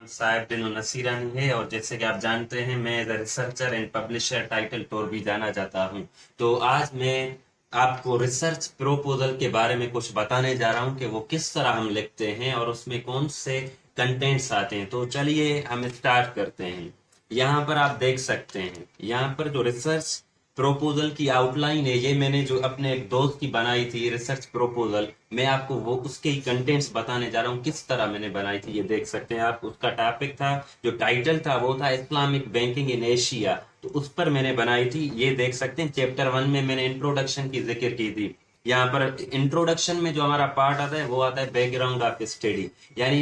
साहिब दिन नसीरानी है और जैसे कि आप जानते हैं मैं as researcher and publisher title tour भी जाना जाता हूं। तो आज मैं आपको रिसर्च प्रोपोजल के बारे में कुछ बताने जा रहा हूं कि वो किस तरह हम लिखते हैं और उसमें कौन से कंटेंट्स आते हैं। तो चलिए हम स्टार्ट करते हैं। यहाँ पर आप देख सकते हैं, यहाँ पर जो रिसर्च प्रोपोजल की आउटलाइन है, ये मैंने जो अपने एक दोस्त की बनाई थी रिसर्च प्रोपोजल। मैं आपको वो उसके ही कंटेंट्स बताने जा रहा हूँ किस तरह मैंने बनाई थी। ये देख सकते हैं आप, उसका टॉपिक था, जो टाइटल था वो था इस्लामिक बैंकिंग इन एशिया। तो उस पर मैंने बनाई थी। ये देख सकते हैं चैप्टर 1 में मैंने इंट्रोडक्शन की जिक्र की थी। यहाँ पर इंट्रोडक्शन में जो हमारा पार्ट आता है वो आता है बैकग्राउंड ऑफ स्टडी, यानी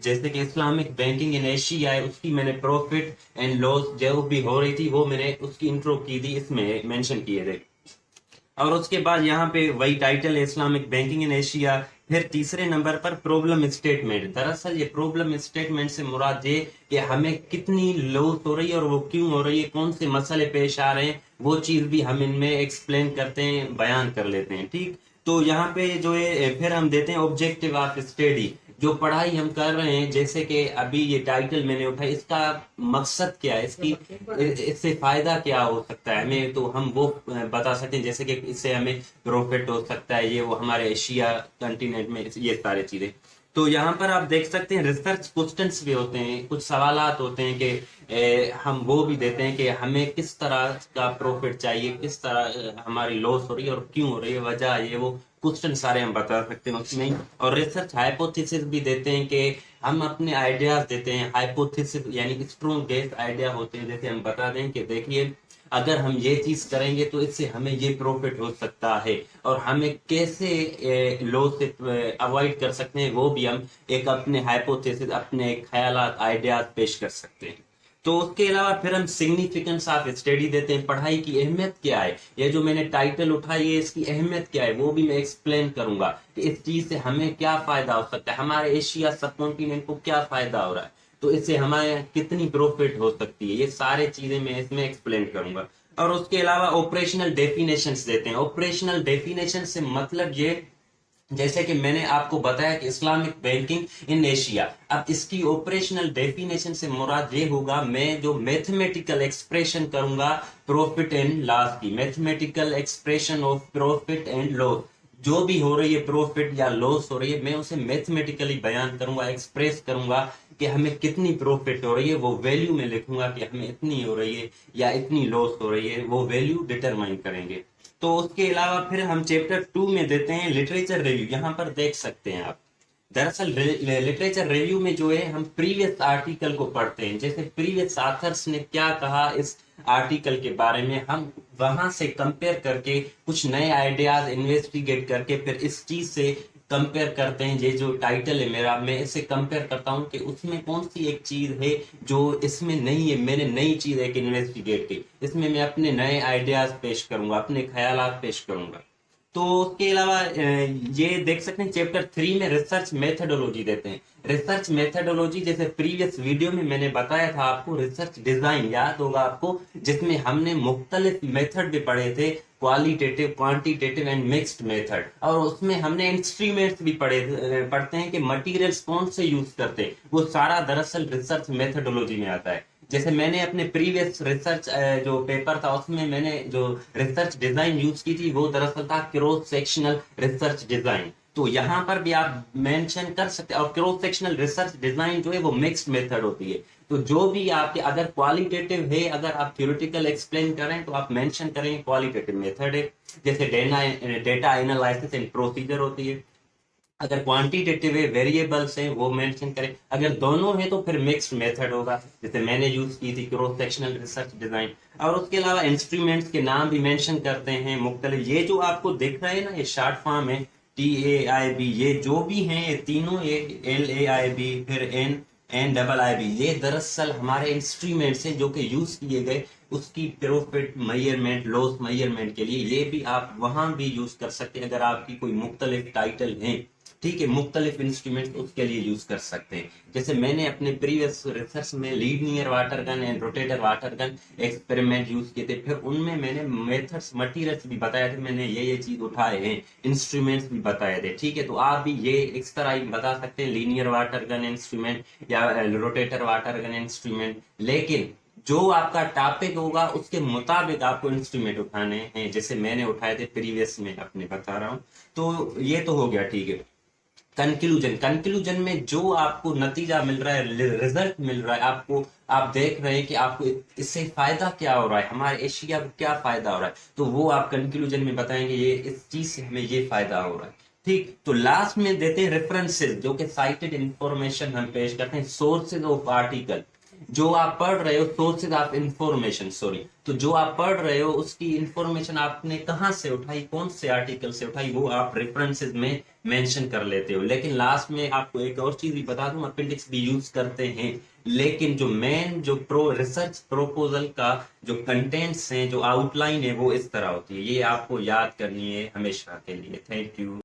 जैसे कि इस्लामिक बैंकिंग इन एशिया है, उसकी मैंने प्रॉफिट एंड लॉस जो भी हो रही थी वो मैंने उसकी इंट्रो की थी, इसमें मेंशन किए थे। और उसके बाद यहाँ पे वही टाइटल है इस्लामिक बैंकिंग इन एशिया। फिर तीसरे नंबर पर प्रॉब्लम स्टेटमेंट। दरअसल ये प्रॉब्लम स्टेटमेंट से मुराद ये कि हमें कितनी लॉस हो रही है और वो क्यों हो रही है, कौन से मसले पेश आ रहे हैं, वो चीज भी हम इनमें एक्सप्लेन करते हैं, बयान कर लेते हैं। ठीक, तो यहाँ पे जो है फिर हम देते हैं ऑब्जेक्टिव ऑफ स्टडी। जो पढ़ाई हम कर रहे हैं, जैसे कि अभी ये टाइटल मैंने उठाया, इसका मकसद क्या है, इसकी इससे फायदा क्या हो सकता है हमें, तो हम वो बता सकते हैं। जैसे कि इससे हमें प्रॉफिट हो सकता है, ये वो हमारे एशिया कंटिनेंट में, ये सारी चीजें। तो यहाँ पर आप देख सकते हैं रिसर्च क्वेश्चंस भी होते हैं, कुछ सवालात होते हैं कि हम वो भी देते हैं कि हमें किस तरह का प्रॉफिट चाहिए, किस तरह हमारी लॉस हो रही है और क्यों हो रही है, वजह ये वो क्वेश्चन सारे हम बता सकते हैं उसमें ही। और रिसर्च हाइपोथेसिस भी देते हैं कि हम अपने आइडियाज देते हैं। हाइपोथेसिस यानी स्ट्रॉन्ग गेस आइडिया होते हैं, जैसे हम बता दें कि देखिए अगर हम ये चीज करेंगे तो इससे हमें ये प्रॉफिट हो सकता है और हमें कैसे लॉस से अवॉइड कर सकते हैं, वो भी हम एक अपने हाइपोथेसिस, अपने ख्यालात, आइडियाज पेश कर सकते हैं। तो उसके अलावा फिर हम सिग्निफिकेंस ऑफ स्टडी देते हैं, पढ़ाई की अहमियत क्या है। ये जो मैंने टाइटल उठाई है इसकी अहमियत क्या है वो भी मैं एक्सप्लेन करूंगा कि इस चीज से हमें क्या फायदा हो सकता है, हमारे एशिया सब कॉन्टिनेंट को क्या फायदा हो रहा है, तो इससे हमारे कितनी प्रॉफिट हो सकती है, ये सारे चीजें मैं इसमें एक्सप्लेन करूंगा। और उसके अलावा ऑपरेशनल डेफिनेशंस देते हैं। ऑपरेशनल डेफिनेशन से मतलब ये, जैसे कि मैंने आपको बताया कि इस्लामिक बैंकिंग इन एशिया, अब इसकी ऑपरेशनल डेफिनेशन से मुराद ये होगा, मैं जो मैथमेटिकल एक्सप्रेशन करूंगा प्रॉफिट एंड लॉस की, mathematical expression of profit and loss, जो भी हो रही है प्रॉफिट या लॉस हो रही है, मैं उसे मैथमेटिकली बयान करूंगा, एक्सप्रेस करूंगा कि हमें कितनी प्रॉफिट हो रही है, वो वैल्यू में लिखूंगा कि हमें इतनी हो रही है या इतनी लॉस हो रही है, वो वैल्यू डिटरमाइन करेंगे। तो उसके अलावा फिर हम चैप्टर 2 में देते हैं लिटरेचर रिव्यू। यहाँ पर देख सकते हैं आप, दरअसल लिटरेचर रिव्यू में जो है हम प्रीवियस आर्टिकल को पढ़ते हैं, जैसे प्रीवियस ऑथर्स ने क्या कहा इस आर्टिकल के बारे में, हम वहां से कंपेयर करके कुछ नए आइडियाज इन्वेस्टिगेट करके फिर इस चीज से कंपेयर करते हैं। ये जो टाइटल है मेरा, मैं इसे कंपेयर करता हूँ कि उसमें कौन सी एक चीज है जो इसमें नहीं है, मैंने नई चीज एक इन्वेस्टिगेट की, इसमें मैं अपने नए आइडियाज पेश करूंगा, अपने ख्यालात पेश करूंगा। तो उसके अलावा ये देख सकते हैं चैप्टर 3 में रिसर्च मेथडोलॉजी देते हैं। रिसर्च मेथडोलॉजी, जैसे प्रीवियस वीडियो में मैंने बताया था आपको, रिसर्च डिजाइन याद होगा आपको, जिसमें हमने मुख्तलिफ मेथड भी पढ़े थे, qualitative, quantitative and mixed method. और उसमें हमने इंस्ट्रूमेंट्स भी पढ़ते हैं कि मटेरियल्स कौन से यूज करते हैं, वो सारा दरअसल रिसर्च मेथडोलॉजी में आता है। जैसे मैंने अपने प्रीवियस रिसर्च जो पेपर था उसमें मैंने जो रिसर्च डिजाइन यूज की थी वो दरअसल था क्रॉस सेक्शनल रिसर्च डिजाइन। तो यहाँ पर भी आप मेंशन कर सकते हैं। और क्रॉस सेक्शनल रिसर्च डिजाइन जो है वो मिक्स्ड मेथड होती है। तो जो भी आपके अगर क्वालिटेटिव है, अगर आप थ्योरेटिकल एक्सप्लेन करें तो आप मेंशन करें क्वालिटेटिव मेथड है, जैसे डेटा एनालिसिस एंड प्रोसीजर होती है। अगर क्वांटिटेटिव है, वेरिएबल्स हैं, वो मेंशन करें। अगर दोनों है तो फिर मिक्स्ड मेथड होगा, जैसे मैंने यूज की थी क्रॉस सेक्शनल रिसर्च डिजाइन। और उसके अलावा इंस्ट्रूमेंट्स के नाम भी मेंशन करते हैं मुख्तलिफ। ये जो आपको दिख रहा है ना, ये शॉर्ट फॉर्म है TAIB, ये जो भी हैं ये तीनों, ये LAIB फिर NNIIB, ये दरअसल हमारे इंस्ट्रूमेंट्स हैं जो कि यूज किए गए उसकी प्रॉफिट मेजरमेंट, लॉस मेजरमेंट के लिए। ये भी आप वहां भी यूज कर सकते हैं अगर आपकी कोई मुख्तलिफ टाइटल हैं ٹھیک ہے، مختلف انسٹرومنٹ اس کے لیے یوز کر سکتے ہیں. جیسے میں نے اپنے پریویس ریسرچ میں linear water gun and rotator water gun experiment use کیے تھے. پھر ان میں نے میتھڈس مٹیریلس بھی بتایا تھے، میں نے یہ چیز اٹھائے ہیں، انسٹرومنٹس بھی بتائے تھے. ٹھیک ہے، تو آپ بھی یہ اس طرح ہی بتا سکتے ہیں لینئر واٹر گن انسٹرومنٹ یا روٹیٹر واٹر گن انسٹرومنٹ. لیکن جو آپ کا ٹاپک ہوگا اس کے مطابق آپ کو انسٹرومنٹ اٹھانے ہیں، جیسے میں نے اٹھائے تھے پریویس میں اپنے بتا رہا ہوں. تو یہ تو ہو گیا. ٹھیک ہے، کنکلوژن میں جو آپ کو نتیجہ مل رہا ہے، ریزلٹ مل رہا ہے آپ کو، آپ دیکھ رہے ہیں کہ آپ کو اس سے فائدہ کیا ہو رہا ہے، ہمارے ایشیا کو کیا فائدہ ہو رہا ہے، تو وہ آپ کنکلوژن میں بتائیں گے یہ اس چیز سے ہمیں یہ فائدہ ہو رہا ہے. ٹھیک، تو لاسٹ میں دیتے ہیں ریفرنسز، جو کہ سائٹڈ انفارمیشن ہم پیش کرتے ہیں، سورسز آف آرٹیکل. جو آپ پڑھ رہے ہو، سورسز آف انفارمیشن، سوری، تو جو آپ پڑھ رہے ہو اس کی انفارمیشن آپ نے کہاں سے اٹھائی، کون سے آرٹیکل سے اٹھائی، وہ آپ ریفرنسز میں مینشن کر لیتے ہو. لیکن لاسٹ میں آپ کو ایک اور چیز بھی بتا دوں، اپینڈکس بھی یوز کرتے ہیں. لیکن جو مین جو ریسرچ پروپوزل کا جو کنٹینٹس ہیں، جو آؤٹ لائن ہے، وہ اس طرح ہوتی ہے. یہ آپ کو یاد کرنی ہے ہمیشہ کے لیے. Thank you.